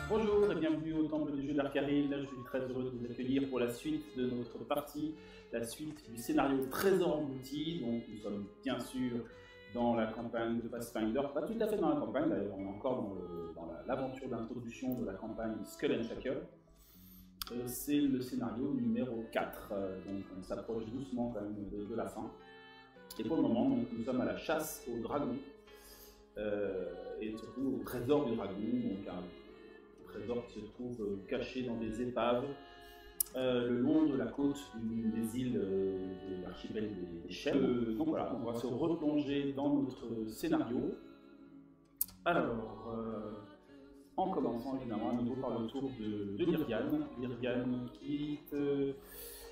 Bonjour et bienvenue au Temple du jeu d'Arcaril. Je suis très heureux de vous accueillir pour la suite de notre partie, la suite du scénario Trésor englouti. Donc nous sommes bien sûr dans la campagne de Pathfinder, pas tout à fait dans la campagne d'ailleurs, on est encore dans l'aventure d'introduction de la campagne Skull and Shackle. C'est le scénario numéro 4, donc on s'approche doucement quand même de la fin. Et pour le moment, donc, nous sommes à la chasse aux dragons, et surtout au trésor du dragon, donc un trésor qui se trouve caché dans des épaves le long de la côte d'une des îles de l'archipel des Chèvres. Donc voilà, on va se replonger dans notre scénario. Alors, en commençant évidemment à nouveau par le tour de Lyriane. Lyriane qui est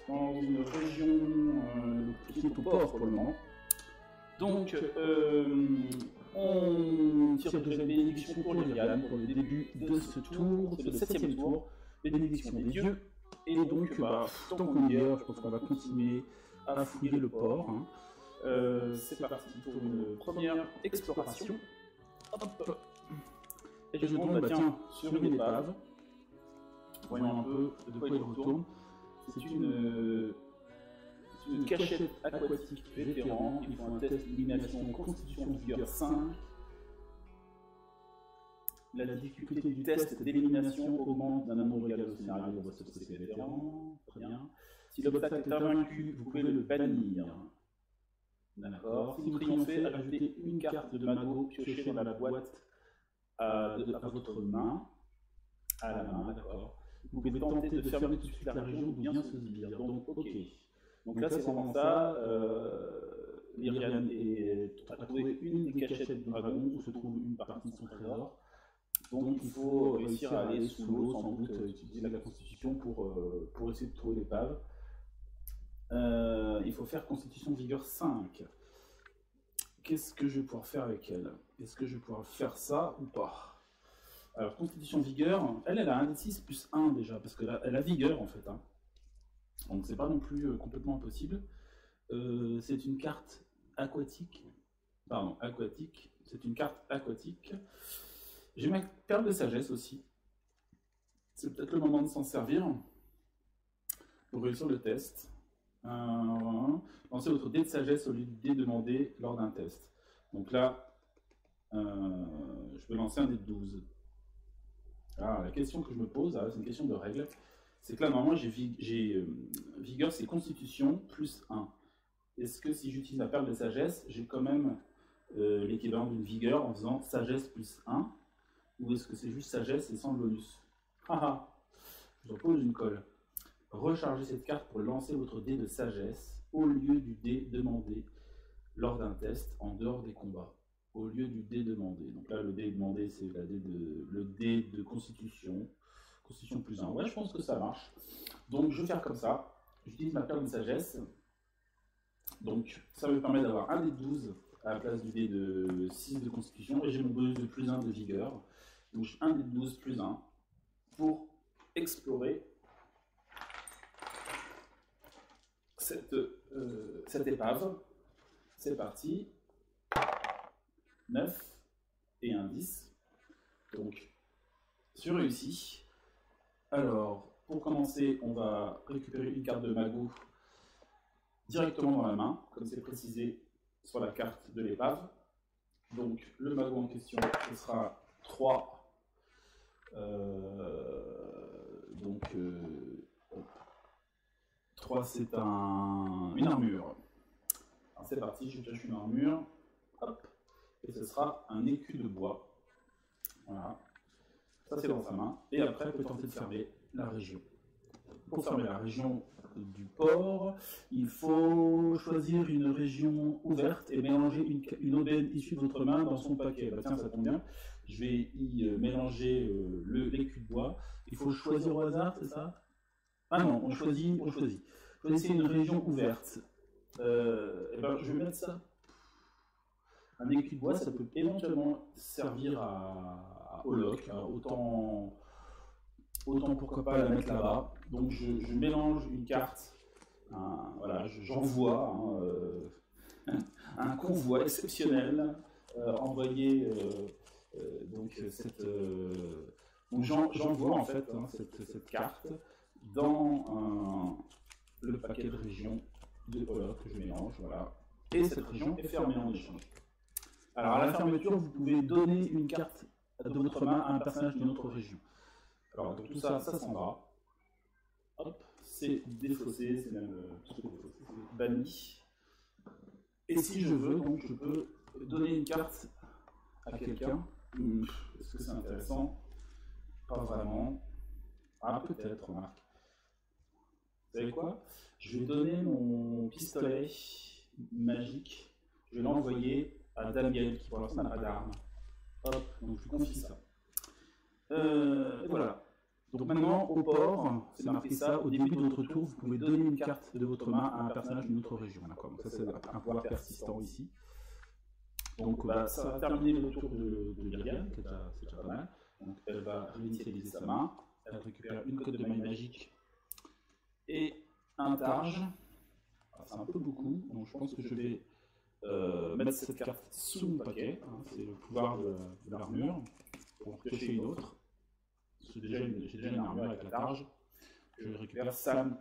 dans une région qui est au port pour le moment. Donc, on tire déjà une bénédiction pour Lyriane pour le début de ce tour. C'est le 7e tour, bénédiction des dieux. Et donc, tant qu'on y est, je pense qu'on va continuer à fouiller le port. Hein. C'est parti pour une première exploration. Hop. Et je tombe tiens, sur une épave. Voyons un peu de quoi il retourne. C'est une cachette aquatique vétéran. Il faut un test d'illumination constitution vigueur 5. La difficulté du test d'élimination augmente d'un nombre égal au scénario de votre CP vétéran. Très bien. Si l'obstacle est invaincu, vous pouvez le bannir. D'accord. Si vous triomphez, ajoutez une carte de magot piochée dans la boîte à votre main. À la main, d'accord. Vous pouvez tenter de fermer tout de suite la région ou bien se sbire. Donc, ok. Donc là, c'est vraiment ça. Lyriane a trouvé une des cachettes du dragon où se trouve une partie de son trésor. Donc il faut réussir à aller sous l'eau, sans doute utiliser la constitution pour essayer de trouver l'épave. Il faut faire constitution vigueur 5. Qu'est-ce que je vais pouvoir faire avec elle? Est-ce que je vais pouvoir faire ça ou pas? Alors constitution vigueur, elle a un D6 plus 1 déjà, parce qu'elle a vigueur en fait. Hein. Donc c'est pas non plus complètement impossible. C'est une carte aquatique. Pardon, aquatique. C'est une carte aquatique. J'ai ma perle de sagesse aussi. C'est peut-être le moment de s'en servir pour réussir le test. Lancez votre dé de sagesse au lieu du dé demandé lors d'un test. Donc là, je peux lancer un dé de 12. Alors, la question que je me pose, c'est une question de règle. C'est que là, normalement, j'ai vigueur, c'est constitution plus 1. Est-ce que si j'utilise ma perle de sagesse, j'ai quand même l'équivalent d'une vigueur en faisant sagesse plus 1? Ou est-ce que c'est juste sagesse et sans le bonus? Je repose une colle. Rechargez cette carte pour lancer votre dé de sagesse au lieu du dé demandé lors d'un test en dehors des combats. Au lieu du dé demandé. Donc là, le dé demandé, c'est le dé de constitution. Constitution plus 1. Ouais, je pense que ça marche. Donc je vais faire comme ça. J'utilise ma perle de sagesse. Donc ça me permet d'avoir un dé de 12 à la place du dé de 6 de constitution. Et j'ai mon bonus de plus 1 de vigueur. Donc un dé de 12 plus 1 pour explorer cette épave. C'est parti. 9 et un 10. Donc, sur réussi. Alors, pour commencer, on va récupérer une carte de magot directement dans la main, comme c'est précisé sur la carte de l'épave. Donc, le magot en question, ce sera 3. 3, c'est une armure. Alors, c'est parti, je cherche une armure. Hop. Et ce sera un écu de bois. Voilà. Ça, c'est dans sa main. Et après, elle peut tenter de fermer la région. Pour fermer la région du port, il faut choisir une région ouverte et mélanger une aubaine issue de votre main dans son paquet. Bah, tiens, ça tombe bien. Je vais y mélanger l'écu de bois. Il faut choisir au hasard, c'est ça? Ah non, on choisit. Choisissez une région ouverte. Et ben, je vais mettre ça. Un écu de bois, ça peut éventuellement servir à Holoc. Autant pourquoi pas la mettre là-bas. Donc je mélange une carte. Voilà, j'envoie un convoi exceptionnel envoyer donc Donc j'envoie en fait cette carte dans le paquet de régions de Pollock que je mélange, voilà. Et cette région est fermée en échange. Alors à la fermeture, vous pouvez donner une carte de votre main à un personnage d'une autre région. Alors donc tout ça, ça s'en va. Hop, c'est défaussé, c'est même banni. Et si je veux, donc je peux donner une carte à quelqu'un. Est-ce que c'est intéressant? Pas vraiment. Ah, peut-être, remarque. Vous savez quoi? Je vais donner mon pistolet magique. Je vais l'envoyer à Damiel, qui pour l'instant n'a pas d'arme. Hop, donc je lui confie ça. Et voilà. Donc maintenant, au port, c'est marqué ça, au début de votre tour, vous pouvez donner une carte de votre main à un personnage d'une autre région. Donc ça, c'est un pouvoir persistant ici. Donc ça va terminer le tour de Myriam, c'est déjà pas mal. Donc elle va réinitialiser sa main, elle récupère une cote de maille magique et un targe. C'est un peu beaucoup, donc je pense que je vais mettre cette carte sous mon paquet. Hein, c'est le pouvoir de l'armure pour piocher une autre. J'ai déjà une armure avec la targe. Je récupère Sam,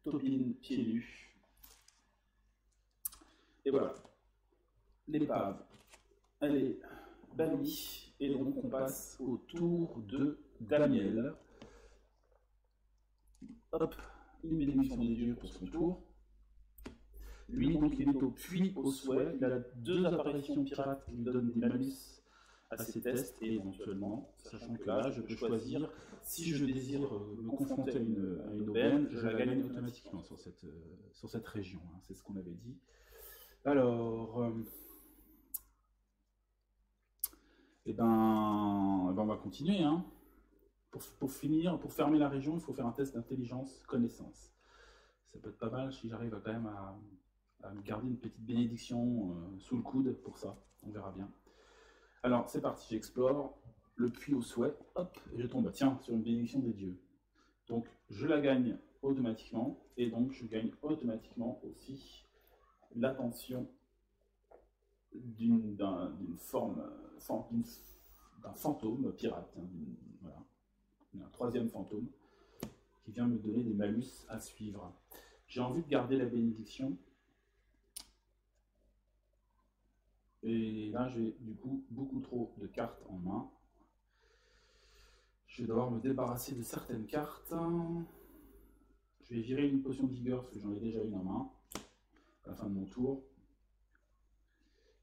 Topin, pieds nus. Et voilà. L'épave, elle est bannie. Et donc on passe au tour de Damiel. Hop, une bénédiction des dieux pour son tour. Lui, donc, il est au puits au souhait. Il a 2 apparitions pirates qui lui donnent des malus à ses tests, et éventuellement, sachant que là, je peux choisir, si je désire me confronter à une aubaine, je la gagne automatiquement sur cette région. Hein, c'est ce qu'on avait dit. Alors, on va continuer. Hein. Pour finir, pour fermer la région, il faut faire un test d'intelligence, connaissance. Ça peut être pas mal si j'arrive quand même à me garder une petite bénédiction sous le coude pour ça. On verra bien. Alors, c'est parti, j'explore le puits au souhait. Hop, et je tombe, tiens, sur une bénédiction des dieux. Donc, je la gagne automatiquement, et donc je gagne automatiquement aussi l'attention d'un fantôme pirate. Hein, voilà. Un 3e fantôme qui vient me donner des malus à suivre. J'ai envie de garder la bénédiction. Et là, j'ai du coup beaucoup trop de cartes en main. Je vais devoir me débarrasser de certaines cartes. Je vais virer une potion de vigueur parce que j'en ai déjà une en main à la fin de mon tour.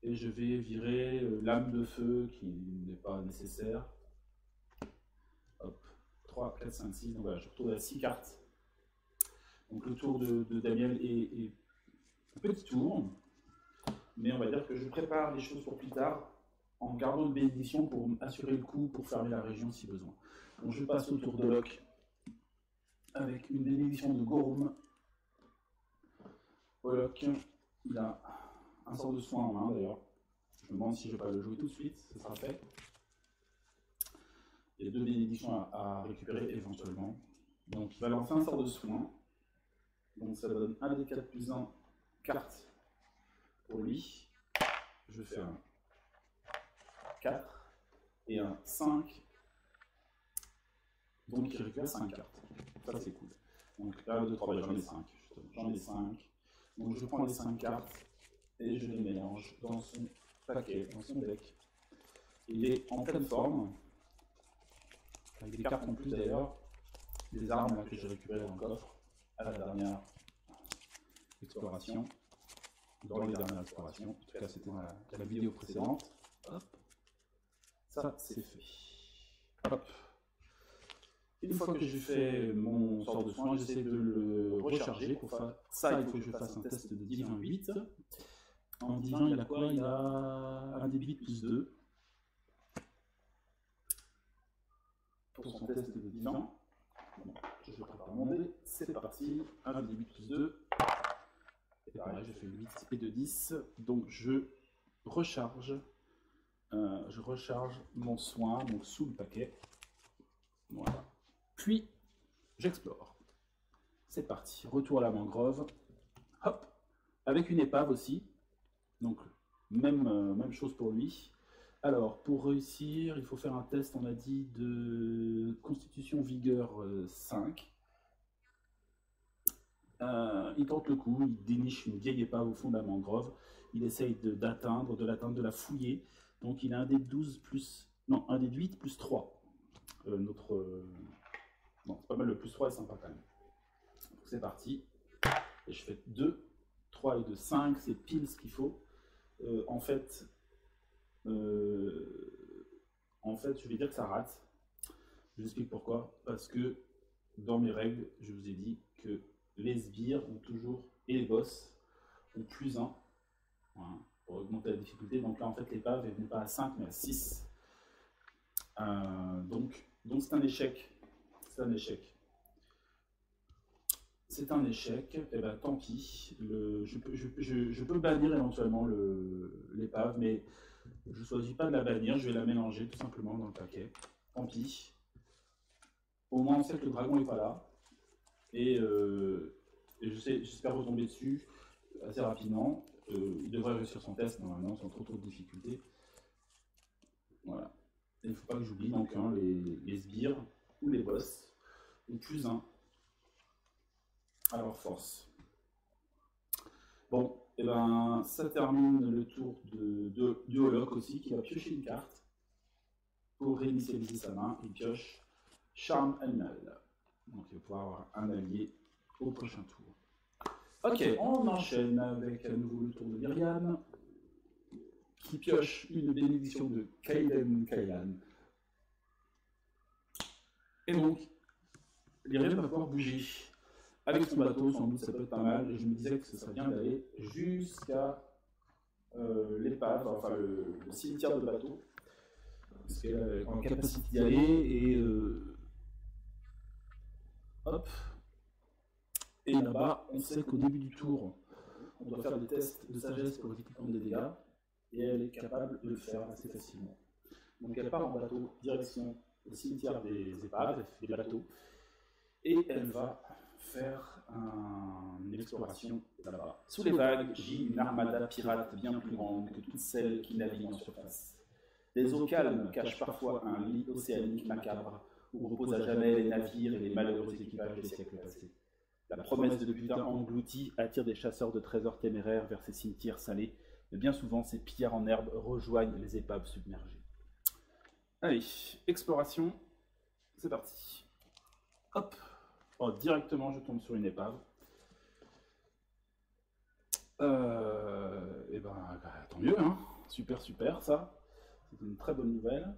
Et je vais virer l'âme de feu qui n'est pas nécessaire. Hop, 3, 4, 5, 6. Donc voilà, je retrouve à 6 cartes. Donc le tour de Damiel est un petit tour. Mais on va dire que je prépare les choses pour plus tard en gardant une bénédiction pour assurer le coup, pour fermer la région si besoin. Donc je passe au tour de Locke avec une bénédiction de Gorum. Locke, il a un sort de soin en main d'ailleurs. Je me demande si je ne vais pas le jouer tout de suite, ce sera fait. Il y a 2 bénédictions à récupérer éventuellement. Donc il va lancer un sort de soin. Donc ça donne 1 des 4 plus 1 carte pour lui. Je fais un 4 et un 5. Donc il récupère 5 cartes. Ça c'est cool. Donc là, 2, 3, j'en ai 5. J'en ai 5. Donc je prends les 5 cartes et je les mélange dans son paquet, dans son deck. Il est en pleine forme. Avec des cartes en plus d'ailleurs. Des armes là, que j'ai récupérées dans le coffre à la dernière exploration. Dans les dernières explorations. En tout cas, c'était dans la vidéo précédente. Hop. Ça, c'est fait. Hop. Une fois que j'ai fait mon sort de soin, j'essaie de le recharger. Pour faire ça, il faut que je fasse un test de divin 8. En divin, il a quoi? Il a un D8 plus 2. Pour son test de divin. Bon, je prépare mon dé. C'est parti. Un D8 plus 2. Et pareil, j'ai fait 8 et de 10. Donc je recharge mon soin donc sous le paquet. Voilà. Puis j'explore. C'est parti. Retour à la mangrove. Hop. Avec une épave aussi. Donc même chose pour lui. Alors, pour réussir, il faut faire un test, on a dit, de constitution vigueur 5. Il tente le coup, il déniche une vieille épave au fond de la mangrove. Il essaye de l'atteindre, de la fouiller. Donc il a un dé de 12 plus... Non, un dé de 8 plus 3. Non, c'est pas mal, le plus 3 est sympa quand même. C'est parti. Et je fais 2, 3 et 2, 5. C'est pile ce qu'il faut. En fait, je vais dire que ça rate. Je vous explique pourquoi. Parce que dans mes règles, je vous ai dit que les sbires ont toujours, et les boss, ont plus 1, voilà, pour augmenter la difficulté. Donc là, en fait, l'épave est non pas à 5, mais à 6. Donc c'est un échec. C'est un échec. C'est un échec, et ben tant pis. Je peux bannir éventuellement l'épave, mais je ne choisis pas de la bannir, je vais la mélanger tout simplement dans le paquet. Tant pis. Au moins on sait que le dragon n'est pas là. Et j'espère retomber dessus assez rapidement. Il devrait réussir son test normalement sans trop de difficultés. Voilà. Il ne faut pas que j'oublie donc hein, les sbires ou les boss ont plus 1 à leur force. Bon, et ben ça termine le tour du Holoc aussi qui va piocher une carte pour réinitialiser sa main. Il pioche Charme Animal. Donc il va pouvoir avoir un allié au prochain tour. Ok, on enchaîne avec à nouveau le tour de Myriam, qui pioche une bénédiction de Kaiden Kailan. Et donc, Myriam va pouvoir bouger. Avec son bateau, sans doute ça peut être pas mal. Et je me disais que ce serait bien d'aller jusqu'à l'épave, enfin le cimetière de bateau. Parce qu'elle est en capacité d'y aller et hop. Et là-bas, on sait qu'au début du tour, on doit faire des tests de sagesse pour éviter de prendre des dégâts. Et elle est capable de le faire assez facilement. Donc elle part en bateau, direction le cimetière des épaves, des bateaux. Et elle va faire une exploration là-bas. Sous les vagues gît une armada pirate bien plus grande que toutes celles qui naviguent en surface. Les eaux calmes cachent parfois un lit océanique macabre où reposent à jamais les navires et les malheureux équipages des siècles passés. La promesse de butin englouti attire des chasseurs de trésors téméraires vers ces cimetières salés, mais bien souvent ces pillards en herbe rejoignent les épaves submergées. Allez, exploration, c'est parti. Hop. Oh, directement, je tombe sur une épave. Et ben, tant mieux, hein. Super, super, ça. C'est une très bonne nouvelle.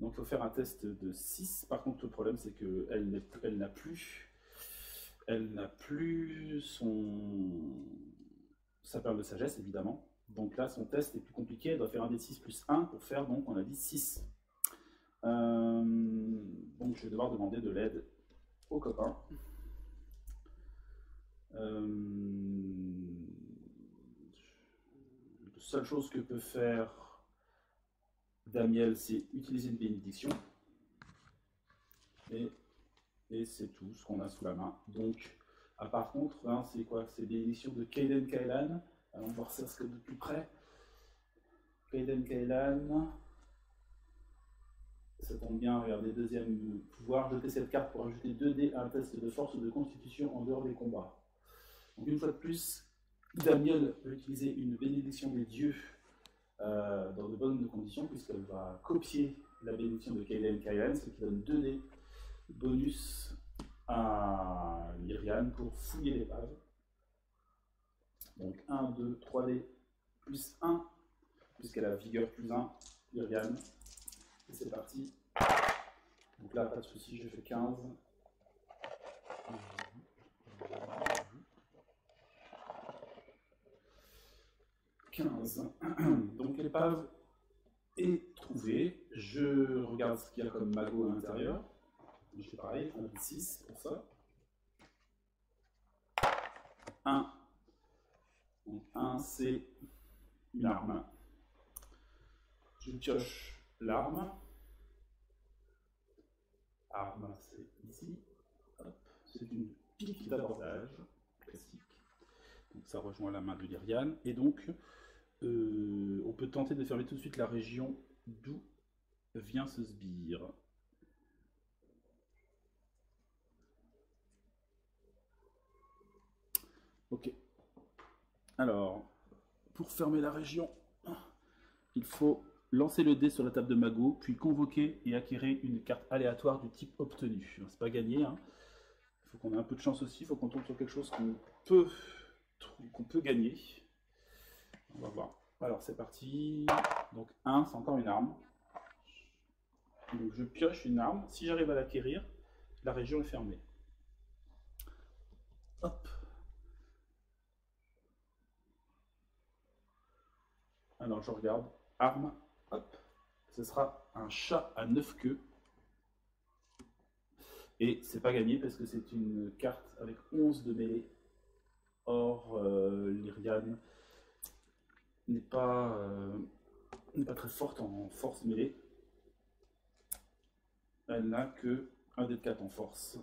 Donc, il faut faire un test de 6. Par contre, le problème, c'est qu'elle n'a plus sa perle de sagesse, évidemment. Donc là, son test est plus compliqué. Elle doit faire un des 6 plus 1 pour faire, donc, on a dit 6. Donc, je vais devoir demander de l'aide aux copains. La seule chose que peut faire Damiel, c'est utiliser une bénédiction. Et c'est tout ce qu'on a sous la main. Donc, par contre, hein, c'est quoi? C'est bénédiction de Kaiden Kailan. Allons voir ça de plus près. Kaiden Kailan. Ça tombe bien, regardez, deuxième pouvoir, jeter cette carte pour ajouter 2 dés à un test de force ou de constitution en dehors des combats. Donc une fois de plus, Damiel va utiliser une bénédiction des dieux dans de bonnes conditions, puisqu'elle va copier la bénédiction de Kaiden Kailan, ce qui donne 2 dés bonus à Lyrian pour fouiller l'épave. Donc 1, 2, 3 dés plus 1, puisqu'elle a vigueur plus 1, Lyrian. Et c'est parti. Donc là, pas de souci, je fais 15. Donc l'épave est trouvée. Je regarde ce qu'il y a comme magot à l'intérieur. Je fais pareil, on a 6 pour ça. 1. Donc 1, c'est une arme. Je pioche l'arme. Arme, c'est ici. C'est une pique d'abordage classique. Donc ça rejoint la main de Lyrian. Et donc, on peut tenter de fermer tout de suite la région d'où vient ce sbire. Ok. Alors, pour fermer la région, il faut lancer le dé sur la table de Mago, puis convoquer et acquérir une carte aléatoire du type obtenu. C'est pas gagné, hein. Il faut qu'on ait un peu de chance aussi, il faut qu'on tombe sur quelque chose qu'on peut gagner. On va voir. Alors c'est parti. Donc 1, c'est encore une arme. Donc je pioche une arme. Si j'arrive à l'acquérir, la région est fermée. Hop. Alors je regarde. Arme. Hop. Ce sera un chat à 9 queues. Et c'est pas gagné parce que c'est une carte avec 11 de mêlée. Or, Lyriane n'est pas très forte en force mêlée. Elle n'a que 1 dé de 4 en force.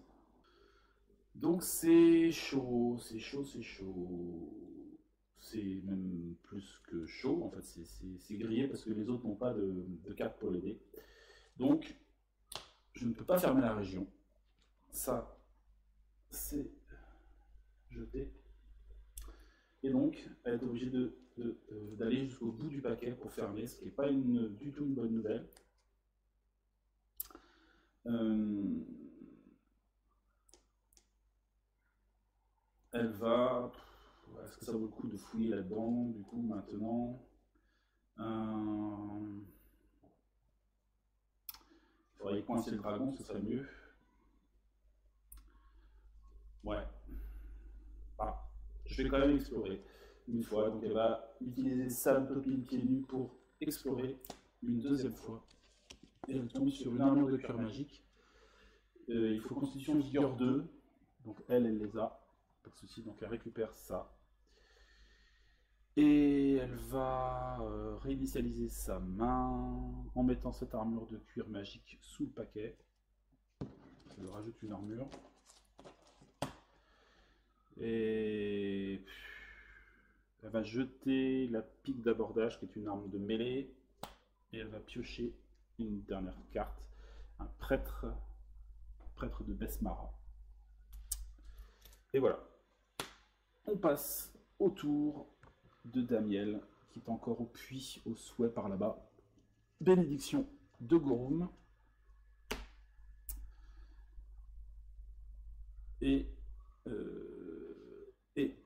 Donc c'est chaud, c'est chaud, c'est chaud. C'est même plus que chaud, en fait, c'est grillé parce que les autres n'ont pas de carte pour l'aider. Donc, je ne peux pas fermer la région. Ça, c'est jeté. Et donc, elle est obligée d'aller jusqu'au bout du paquet pour fermer, ce qui n'est pas du tout une bonne nouvelle. Elle va... Est-ce que ça vaut le coup de fouiller là-dedans, du coup, maintenant il faudrait coincer le dragon, ce serait mieux. Ouais. Ah, je vais quand même explorer une fois. Donc elle va utiliser Sam Topin pieds nus pour explorer une deuxième fois. Et elle tombe sur une armure de cœur magique. Il faut constitution vigueur 2. Donc elle les a. Pas de souci. Donc elle récupère ça. Et elle va réinitialiser sa main en mettant cette armure de cuir magique sous le paquet. Ça lui rajoute une armure. Et elle va jeter la pique d'abordage qui est une arme de mêlée. Et elle va piocher une dernière carte. Un prêtre de Besmara. Et voilà. On passe au tour de Damiel, qui est encore au puits, au souhait par là-bas. Bénédiction de Gorum. Et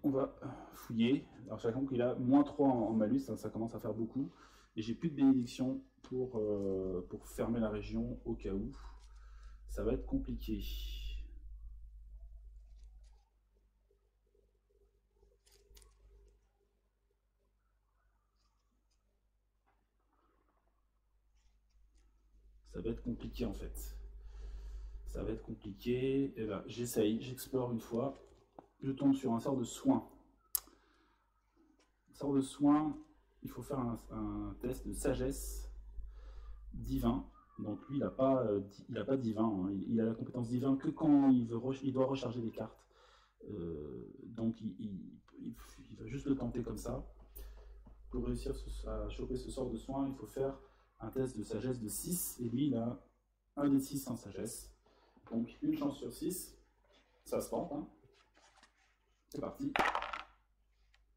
on va fouiller. Alors chacun qu'il a moins 3 en malus, ça commence à faire beaucoup. Et j'ai plus de bénédiction pour fermer la région au cas où. Ça va être compliqué. Ça va être compliqué en fait. Ça va être compliqué. Et là, j'essaye, j'explore une fois. Je tombe sur un sort de soin. Sort de soin, il faut faire un test de sagesse divin. Donc lui, il n'a pas divin. Hein. Il a la compétence divin que quand il doit recharger des cartes. Donc il va juste le tenter comme ça. Pour réussir à choper ce sort de soin, il faut faire un test de sagesse de 6. Et lui, il a un des 6 en sagesse. Donc une chance sur 6. Ça se tente. Hein. C'est parti.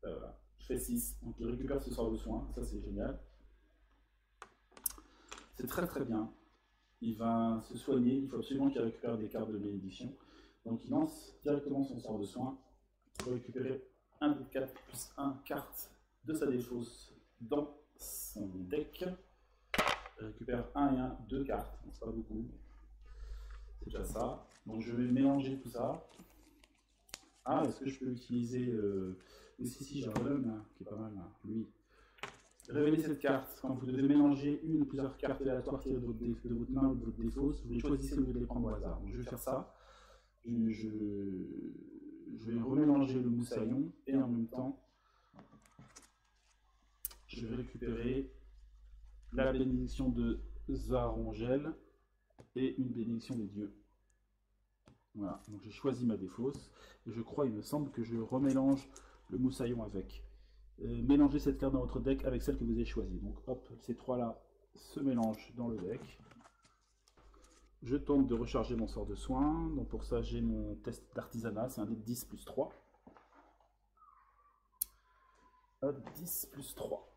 Voilà. Je fais 6. Donc il récupère ce sort de soin. Ça, c'est génial. C'est très très bien. Il va se soigner. Il faut absolument qu'il récupère des cartes de bénédiction. Donc il lance directement son sort de soin pour récupérer un des 4 plus 1 carte de sa défausse dans son deck. Il récupère 1 et 1, 2 cartes. C'est pas beaucoup. C'est déjà ça. Donc je vais mélanger tout ça. Ah, est-ce que je peux utiliser... si, j'ai un Relum, qui est pas mal, là. Lui. Révélez cette carte. Quand vous devez mélanger une ou plusieurs cartes aléatoires tirées de votre main ou de votre défausse, vous les choisissez au lieu de les prendre au hasard. Donc je vais faire ça. Je vais remélanger le moussaillon et en même temps, je vais récupérer la bénédiction de Zarongel et une bénédiction des dieux. Voilà, donc j'ai choisi ma défausse. Et je crois, il me semble que je remélange le moussaillon avec. Mélangez cette carte dans votre deck avec celle que vous avez choisie. Donc hop, ces trois-là, ce mélange dans le deck. Je tente de recharger mon sort de soin. Donc pour ça, j'ai mon test d'artisanat. C'est un dé de 10 plus 3. Hop, 10 plus 3.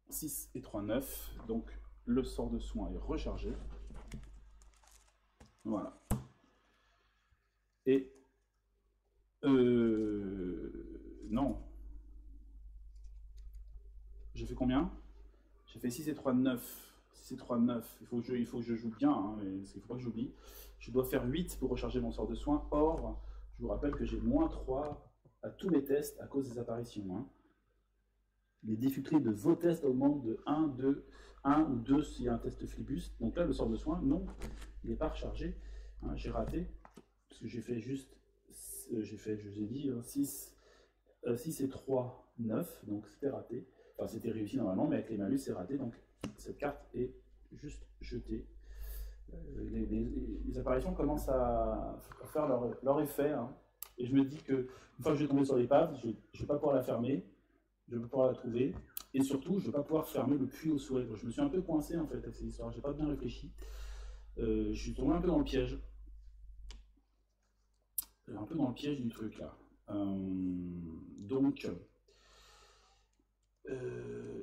6 et 3, 9. Donc le sort de soin est rechargé. Voilà. Et... non. J'ai fait combien? J'ai fait 6 et 3, 9. 6 et 3, 9. Il faut que je joue bien, hein, mais il ne faut pas que j'oublie. Je dois faire 8 pour recharger mon sort de soin. Or, je vous rappelle que j'ai moins 3 à tous mes tests à cause des apparitions. Hein. Les difficultés de vos tests augmentent de 1, 2, 1 ou 2 s'il y a un test flibus. Donc là, le sort de soin, non, il n'est pas rechargé. Hein, j'ai raté, parce que j'ai fait juste, je vous ai dit, 6 et 3, 9, donc c'était raté. Enfin, c'était réussi normalement, mais avec les malus, c'est raté. Donc cette carte est juste jetée. Les apparitions commencent à faire leur effet. Hein. Et je me dis que une fois que je vais tomber sur l'épave, je ne vais pas pouvoir la fermer, je ne vais pas pouvoir la trouver. Et surtout, je ne vais pas pouvoir fermer le puits au souhait. Je me suis un peu coincé en fait avec cette histoire, je n'ai pas bien réfléchi. Je suis tombé un peu dans le piège. Un peu dans le piège du truc là. Donc,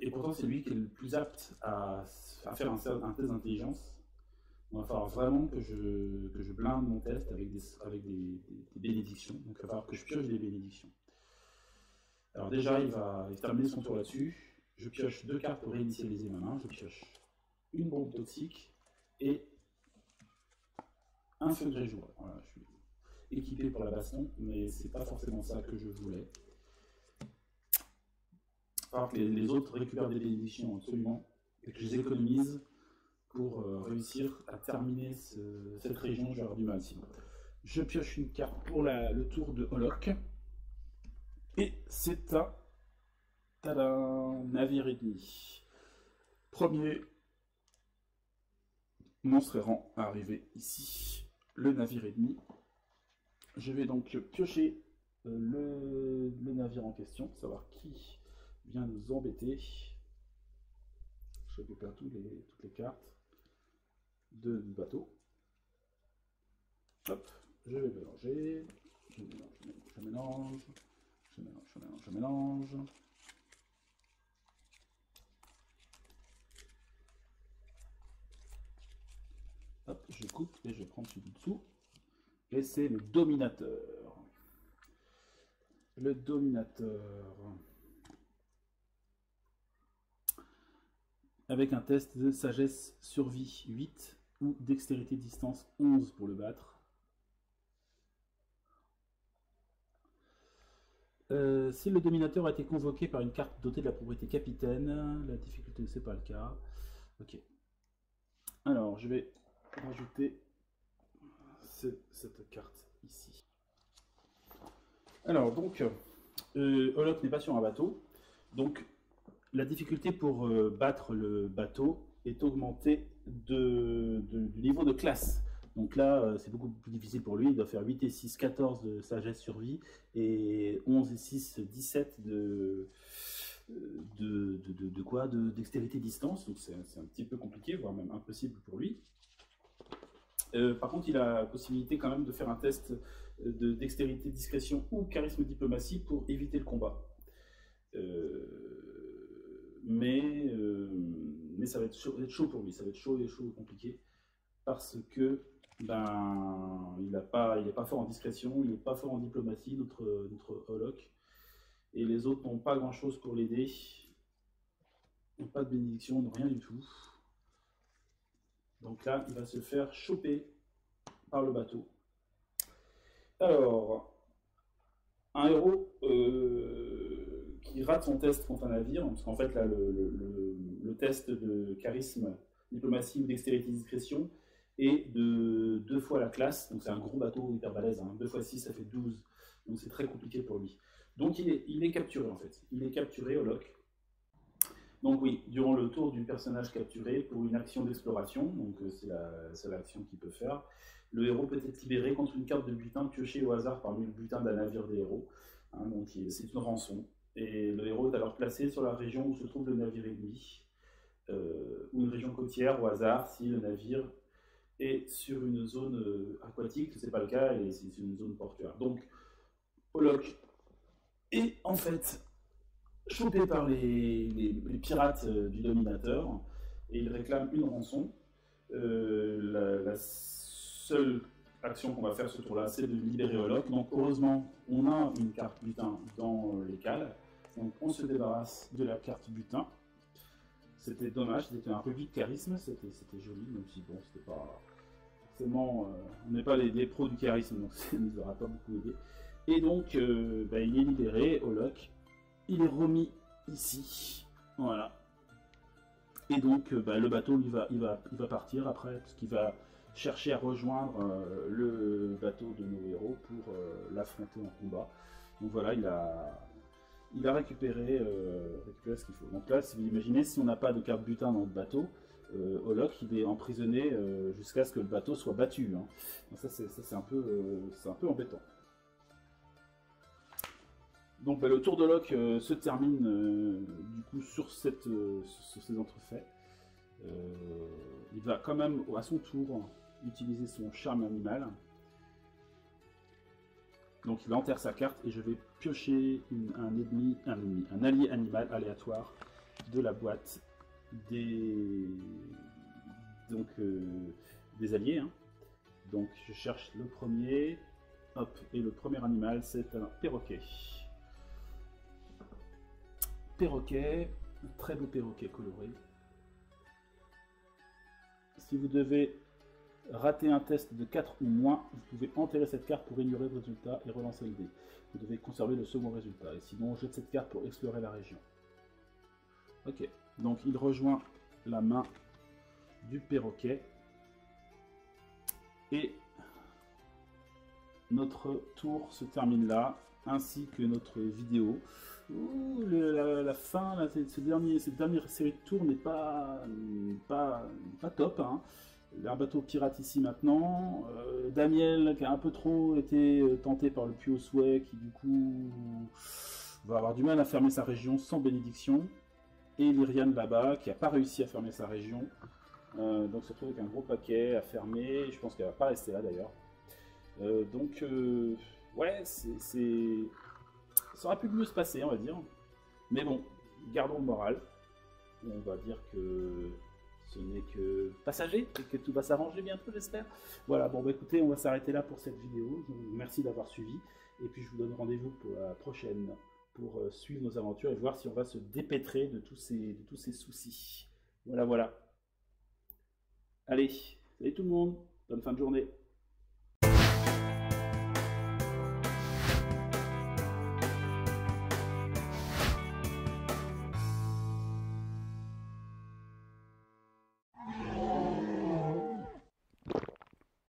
et pourtant c'est lui qui est le plus apte à faire un test d'intelligence. Il va falloir vraiment que je blinde mon test avec des bénédictions. Donc il va falloir que je pioche des bénédictions. Alors déjà, il va terminer son tour là-dessus. Je pioche 2 cartes pour réinitialiser ma main. Je pioche une bombe toxique et un feu grégeois. Voilà, je suis équipé pour la baston, mais c'est pas forcément ça que je voulais. Il va falloir que les autres récupèrent des bénédictions absolument et que je les économise pour réussir à terminer cette région. Je vais avoir du mal sinon. Je pioche une carte pour le tour de Holok. Et c'est un navire ennemi. Premier monstre errant à arriver ici. Le navire ennemi. Je vais donc piocher le navire en question, savoir qui vient nous embêter. Je récupère toutes les cartes du bateau. Hop, je vais mélanger. Je mélange. Hop, je coupe et je vais prendre celui du dessous. Et c'est le dominateur. Le dominateur. Avec un test de sagesse survie 8 ou dextérité distance 11 pour le battre. Si le dominateur a été convoqué par une carte dotée de la propriété capitaine, la difficulté, c'est pas le cas. Ok. Alors, je vais rajouter cette carte ici. Alors, donc, Holok n'est pas sur un bateau. Donc, la difficulté pour battre le bateau est augmentée du niveau de classe. Donc là, c'est beaucoup plus difficile pour lui. Il doit faire 8 et 6, 14 de sagesse survie et 11 et 6, 17 de dextérité distance. Donc c'est un petit peu compliqué, voire même impossible pour lui. Par contre, il a la possibilité quand même de faire un test de dextérité discrétion ou charisme diplomatie pour éviter le combat. Mais ça va être chaud pour lui. Ça va être chaud et compliqué parce que il n'est pas fort en discrétion, il n'est pas fort en diplomatie, notre Holok. Et les autres n'ont pas grand chose pour l'aider. Ils n'ont pas de bénédiction, n'ont rien du tout. Donc là, il va se faire choper par le bateau. Alors, un héros qui rate son test contre un navire, parce qu'en fait là, le test de charisme, diplomatie ou dextérité discrétion, et de 2 fois la classe, donc c'est un gros bateau hyper balèze, hein. 2 x 6 ça fait 12, donc c'est très compliqué pour lui. Donc il est capturé en fait, il est capturé au lock. Donc oui, durant le tour du personnage capturé pour une action d'exploration, donc c'est la seule action qu'il peut faire, le héros peut être libéré contre une carte de butin piochée au hasard parmi le butin d'un navire des héros, hein, donc c'est une rançon, et le héros est alors placé sur la région où se trouve le navire ennemi. ou une région côtière au hasard si le navire est sur une zone aquatique, ce n'est pas le cas, et c'est une zone portuaire. Donc, Pollock est en fait chopé par les pirates du Dominateur, et il réclame une rançon. La seule action qu'on va faire ce tour-là, c'est de libérer Pollock. Donc, heureusement, on a une carte butin dans les cales. Donc, on se débarrasse de la carte butin. C'était dommage, c'était un peu vite charisme, c'était joli, même si bon, c'était pas forcément. On n'est pas les pros du charisme, donc ça ne nous aura pas beaucoup aidé. Et donc, il est libéré, Pollock. Il est remis ici. Voilà. Et donc, le bateau, il va partir après, parce qu'il va chercher à rejoindre le bateau de nos héros pour l'affronter en combat. Donc voilà, il a récupéré ce qu'il faut. Donc là, si vous imaginez, si on n'a pas de carte butin dans le bateau, Pollock, il est emprisonné jusqu'à ce que le bateau soit battu. Hein. Donc ça, c'est un peu embêtant. Donc le tour de Pollock se termine du coup sur ces entrefaits. Il va quand même à son tour utiliser son charme animal. Donc il enterre sa carte et je vais piocher un allié animal aléatoire de la boîte des alliés. Hein. Donc je cherche le premier. Hop, et le premier animal c'est un perroquet. Perroquet, un très beau perroquet coloré. Si vous devez rater un test de 4 ou moins, vous pouvez enterrer cette carte pour ignorer le résultat et relancer le dé. Vous devez conserver le second résultat. Et sinon, on jette cette carte pour explorer la région. Ok, donc il rejoint la main du perroquet. Et notre tour se termine là, ainsi que notre vidéo. Ouh, la fin, là, cette dernière série de tours n'est pas top. Hein. Il y a un bateau pirate ici maintenant. Daniel qui a un peu trop été tenté par le puits au souhait, qui du coup va avoir du mal à fermer sa région sans bénédiction. Et Lyriane là-bas qui n'a pas réussi à fermer sa région. Donc se retrouve avec un gros paquet à fermer. Je pense qu'elle va pas rester là d'ailleurs. Ouais, ça aurait pu mieux se passer, on va dire. Mais bon, gardons le moral. On va dire que ce n'est que passager et que tout va s'arranger bientôt, j'espère. Voilà, bon, bah écoutez, on va s'arrêter là pour cette vidéo. Merci d'avoir suivi. Et puis, je vous donne rendez-vous pour la prochaine pour suivre nos aventures et voir si on va se dépêtrer de tous ces soucis. Voilà, voilà. Allez, salut tout le monde. Bonne fin de journée.